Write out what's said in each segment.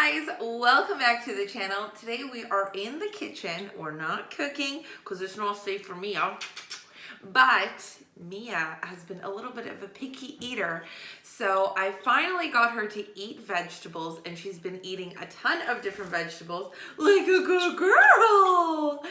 guys, welcome back to the channel. Today we are in the kitchen. We're not cooking because it's not safe for Mia, but Mia has been a little bit of a picky eater, so I finally got her to eat vegetables, and she's been eating a ton of different vegetables like a good girl.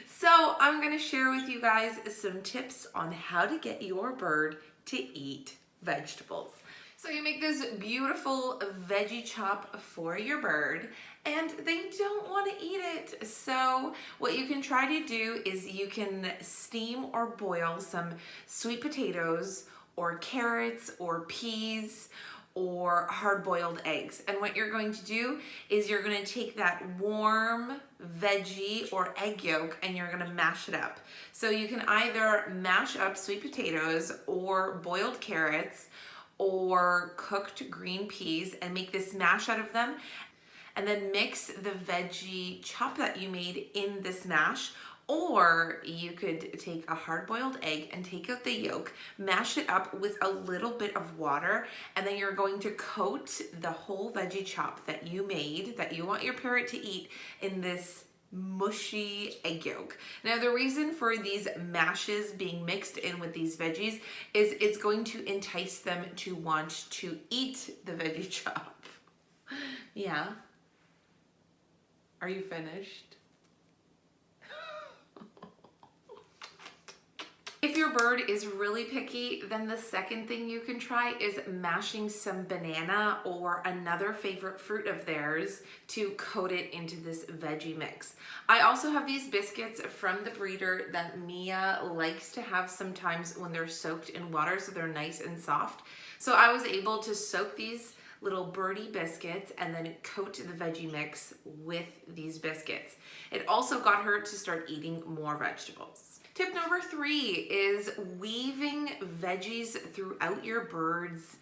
So I'm going to share with you guys some tips on how to get your bird to eat vegetables. So you make this beautiful veggie chop for your bird and they don't want to eat it. So what you can try to do is you can steam or boil some sweet potatoes or carrots or peas or hard-boiled eggs. And what you're going to do is you're going to take that warm veggie or egg yolk and you're going to mash it up. So you can either mash up sweet potatoes or boiled carrots or cooked green peas and make this mash out of them, and then mix the veggie chop that you made in this mash. Or you could take a hard-boiled egg and take out the yolk, mash it up with a little bit of water, and then you're going to coat the whole veggie chop that you made, that you want your parrot to eat, in this mushy egg yolk. Now the reason for these mashes being mixed in with these veggies is it's going to entice them to want to eat the veggie chop. Yeah. Are you finished? If your bird is really picky, then the second thing you can try is mashing some banana or another favorite fruit of theirs to coat it into this veggie mix. I also have these biscuits from the breeder that Mia likes to have sometimes when they're soaked in water, so they're nice and soft. So I was able to soak these little birdie biscuits and then coat the veggie mix with these biscuits. It also got her to start eating more vegetables. Tip number 3 is weaving veggies throughout your bird's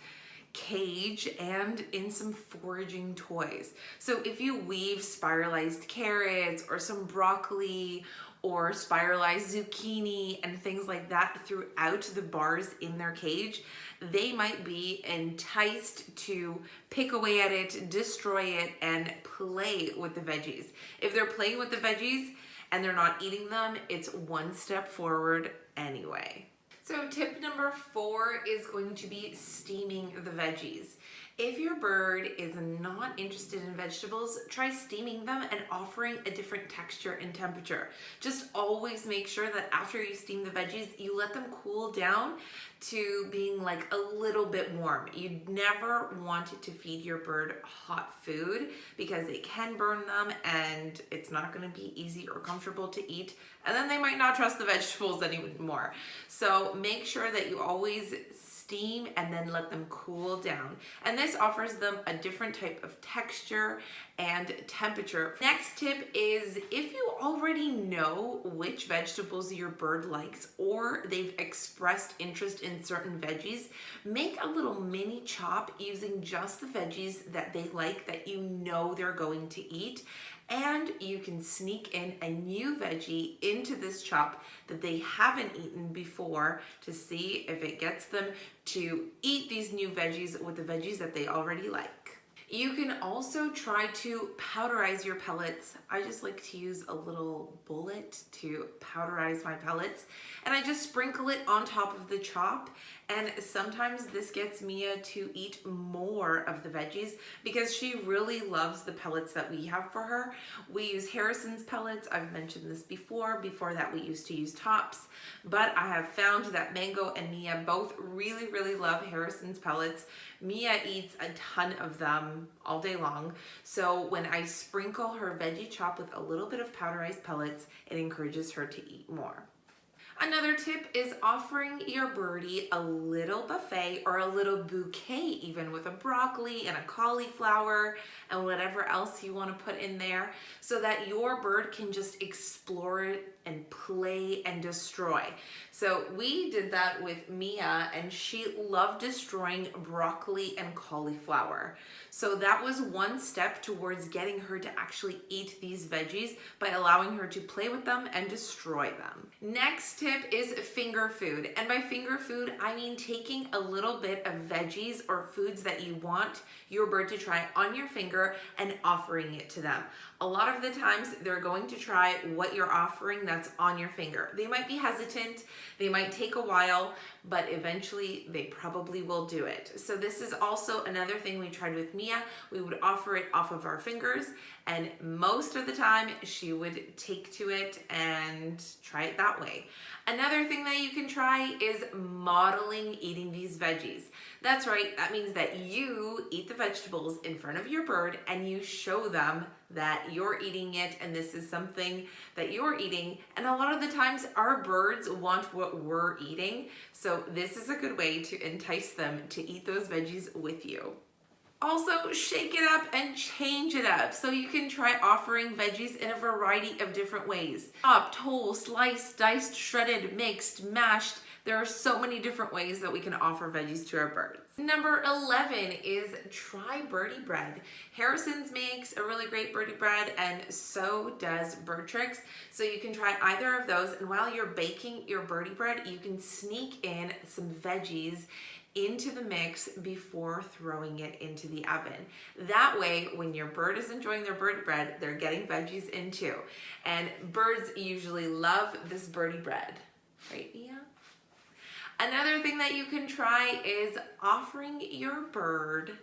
cage and in some foraging toys. So if you weave spiralized carrots or some broccoli or spiralized zucchini and things like that throughout the bars in their cage, they might be enticed to pick away at it, destroy it, and play with the veggies. If they're playing with the veggies and they're not eating them, it's one step forward anyway. So tip number 4 is going to be steaming the veggies. If your bird is not interested in vegetables, try steaming them and offering a different texture and temperature. Just always make sure that after you steam the veggies, you let them cool down to being like a little bit warm. You never want to feed your bird hot food because it can burn them and it's not going to be easy or comfortable to eat, and then they might not trust the vegetables anymore. So make sure that you always steam and then let them cool down. And this offers them a different type of texture and temperature. Next tip is if you already know which vegetables your bird likes or they've expressed interest in certain veggies, make a little mini chop using just the veggies that they like, that you know they're going to eat. And you can sneak in a new veggie into this chop that they haven't eaten before to see if it gets them to eat these new veggies with the veggies that they already like. You can also try to powderize your pellets. I just like to use a little bullet to powderize my pellets, and I just sprinkle it on top of the chop. And sometimes this gets Mia to eat more of the veggies because she really loves the pellets that we have for her. We use Harrison's pellets. I've mentioned this before. Before that, we used to use Tops, but I have found that Mango and Mia both really love Harrison's pellets. Mia eats a ton of them all day long. So when I sprinkle her veggie chop with a little bit of powderized pellets, it encourages her to eat more. Another tip is offering your birdie a little buffet or a little bouquet, even with a broccoli and a cauliflower and whatever else you want to put in there, so that your bird can just explore it and play and destroy. So we did that with Mia, and she loved destroying broccoli and cauliflower. So that was one step towards getting her to actually eat these veggies by allowing her to play with them and destroy them. Next tip tip is finger food. And by finger food, I mean taking a little bit of veggies or foods that you want your bird to try on your finger and offering it to them. A lot of the times they're going to try what you're offering that's on your finger. They might be hesitant, they might take a while, but eventually they probably will do it. So this is also another thing we tried with Mia. We would offer it off of our fingers, and most of the time she would take to it and try it that way. Another thing that you can try is modeling eating these veggies. That's right, that means that you eat the vegetables in front of your bird and you show them that you're eating it and this is something that you're eating. And a lot of the times our birds want what we're eating, so this is a good way to entice them to eat those veggies with you. Also, shake it up and change it up. So you can try offering veggies in a variety of different ways. Chopped, whole, sliced, diced, shredded, mixed, mashed. There are so many different ways that we can offer veggies to our birds. Number 11 is try birdie bread. Harrison's makes a really great birdie bread, and so does Bird Tricks. So you can try either of those, and while you're baking your birdie bread, you can sneak in some veggies into the mix before throwing it into the oven. That way, when your bird is enjoying their birdie bread, they're getting veggies in too. And birds usually love this birdie bread, right, Mia? Another thing that you can try is offering your bird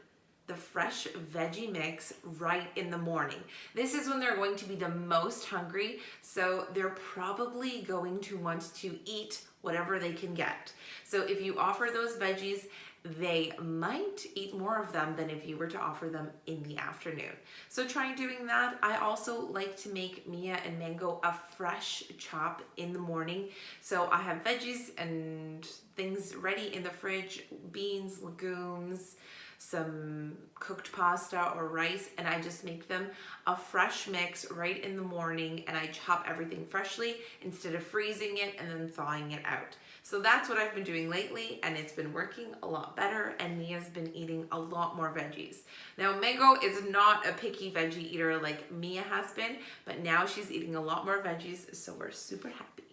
the fresh veggie mix right in the morning. This is when they're going to be the most hungry, so they're probably going to want to eat whatever they can get. So if you offer those veggies, they might eat more of them than if you were to offer them in the afternoon. So try doing that. I also like to make Mia and Mango a fresh chop in the morning. So I have veggies and things ready in the fridge, beans, legumes, some cooked pasta or rice, and I just make them a fresh mix right in the morning, and I chop everything freshly instead of freezing it and then thawing it out. So that's what I've been doing lately, and it's been working a lot better, and Mia's been eating a lot more veggies. Now, Mango is not a picky veggie eater like Mia has been, but now she's eating a lot more veggies, so we're super happy.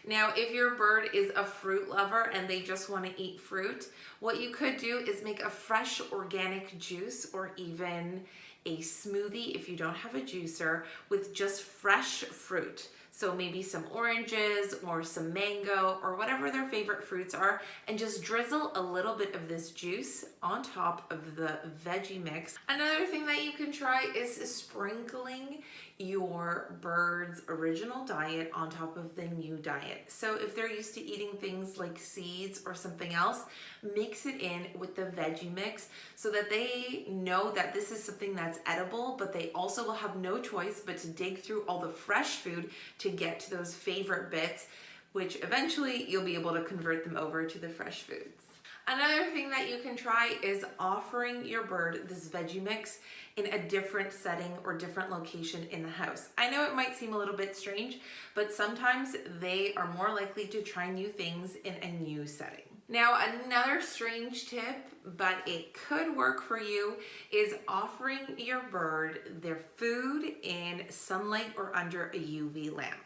Now, if your bird is a fruit lover and they just want to eat fruit, what you could do is make a fresh organic juice or even a smoothie if you don't have a juicer with just fresh fruit. So maybe some oranges or some mango or whatever their favorite fruits are, and just drizzle a little bit of this juice on top of the veggie mix. Another thing that you can try is sprinkling your bird's original diet on top of the new diet. So if they're used to eating things like seeds or something else, mix it in with the veggie mix so that they know that this is something that's edible, but they also will have no choice but to dig through all the fresh food to get to those favorite bits, which eventually you'll be able to convert them over to the fresh foods. Another thing that you can try is offering your bird this veggie mix in a different setting or different location in the house. I know it might seem a little bit strange, but sometimes they are more likely to try new things in a new setting. Now, another strange tip, but it could work for you, is offering your bird their food in sunlight or under a UV lamp.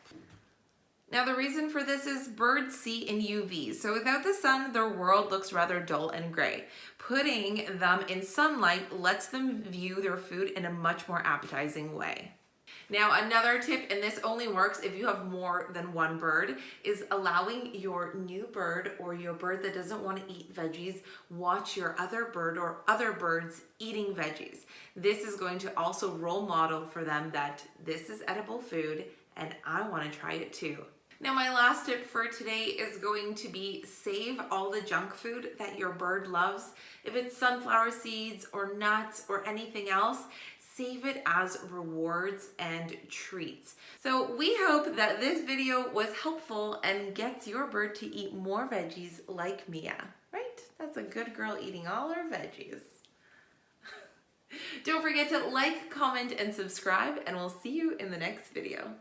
Now, the reason for this is birds see in UV, so without the sun, their world looks rather dull and gray. Putting them in sunlight lets them view their food in a much more appetizing way. Now, another tip, and this only works if you have more than one bird, is allowing your new bird or your bird that doesn't want to eat veggies watch your other bird or other birds eating veggies. This is going to also role model for them that this is edible food and I want to try it too. Now, my last tip for today is going to be save all the junk food that your bird loves. If it's sunflower seeds or nuts or anything else, save it as rewards and treats. So we hope that this video was helpful and gets your bird to eat more veggies like Mia, right? That's a good girl eating all her veggies. Don't forget to like, comment, and subscribe, and we'll see you in the next video.